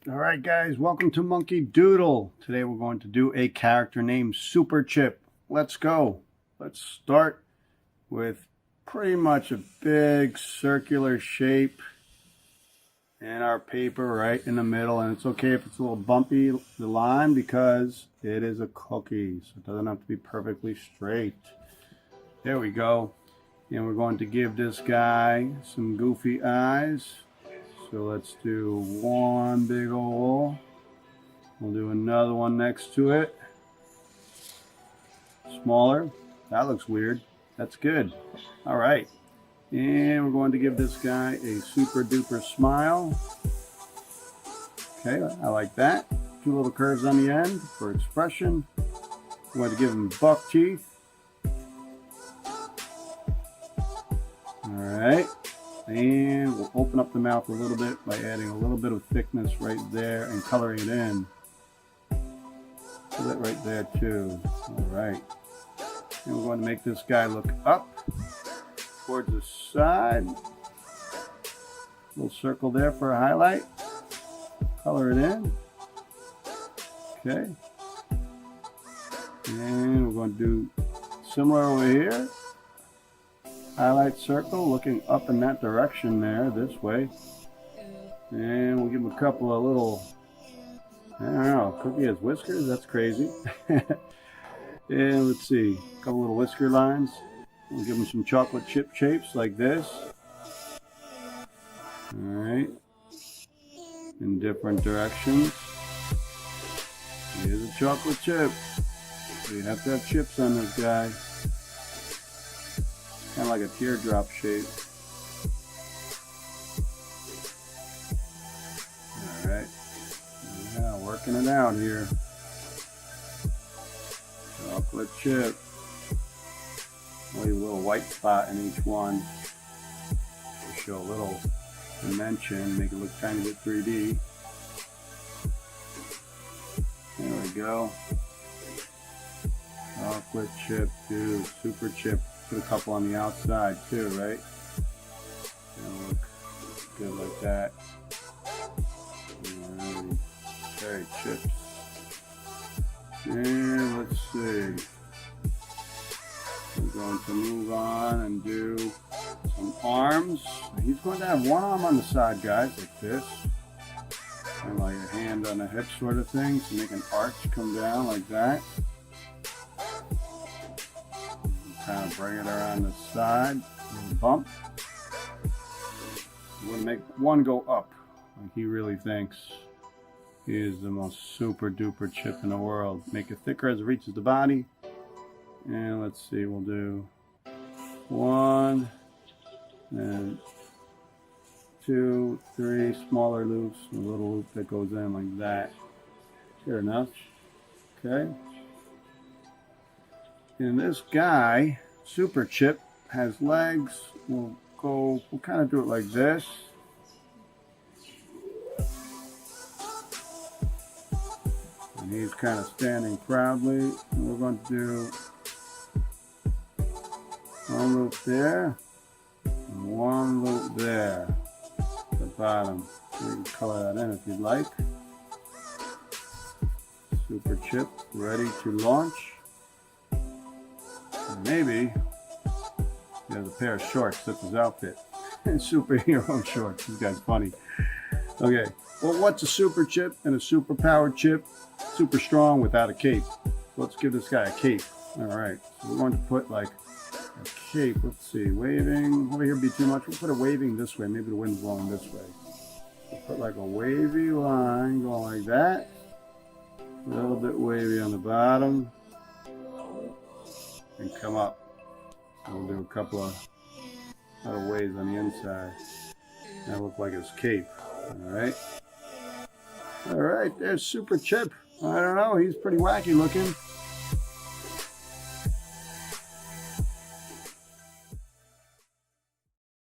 Alright guys, welcome to Monkey Doodle. Today we're going to do a character named SUPERCHIP. Let's go. Let's start with pretty much a big circular shape and our paper right in the middle. And it's okay if it's a little bumpy, the line, because it is a cookie. So it doesn't have to be perfectly straight. There we go. And we're going to give this guy some goofy eyes. So let's do one big oval. We'll do another one next to it. Smaller. That looks weird. That's good. All right. And we're going to give this guy a super duper smile. Okay, I like that. Two little curves on the end for expression. We're going to give him buck teeth. All right. And we'll open up the mouth a little bit by adding a little bit of thickness right there and coloring it in. Put it right there too. All right. And we're going to make this guy look up towards the side. Little circle there for a highlight. Color it in. Okay. And we're going to do similar over here. Highlight circle looking up in that direction there, this way. And we'll give him a couple of little, I don't know, cookie has whiskers? That's crazy. And let's see, a couple little whisker lines. We'll give him some chocolate chip shapes like this. Alright. In different directions. Here's a chocolate chip. So you have to have chips on this guy. Kind of like a teardrop shape. Alright. Yeah, working it out here. Chocolate chip. I'll leave a little white spot in each one to show a little dimension, make it look tiny bit 3D. There we go. Chocolate chip, dude. Super chip. Put a couple on the outside too, right? That'll look good like that. Alrighty. Okay, chips. And let's see. We're going to move on and do some arms. He's going to have one arm on the side, guys, like this. Kind of like a hand on the hip sort of thing to make an arch come down like that. Kind of bring it around the side, bump. We'll make one go up. Like he really thinks he is the most super duper chip in the world. Make it thicker as it reaches the body. And let's see, we'll do one, and two, three smaller loops, a little loop that goes in like that. Fair enough. Okay. And this guy, SUPERCHIP, has legs. We'll kind of do it like this. And he's kind of standing proudly. And we're going to do one loop there, and one loop there at the bottom. You can color that in if you'd like. SUPERCHIP ready to launch. Maybe he has a pair of shorts. That's his outfit. Superhero shorts. This guy's funny. Okay. Well, what's a super chip and a super powered chip? Super strong without a cape. Let's give this guy a cape. All right. So we're going to put like a cape. Let's see. Waving. Over here would be too much. We'll put a waving this way. Maybe the wind's blowing this way. We'll put like a wavy line going like that. A little bit wavy on the bottom. And come up. We'll do a couple of little waves on the inside. That look like his cape. Alright. Alright, there's SUPERCHIP. I don't know, he's pretty wacky looking.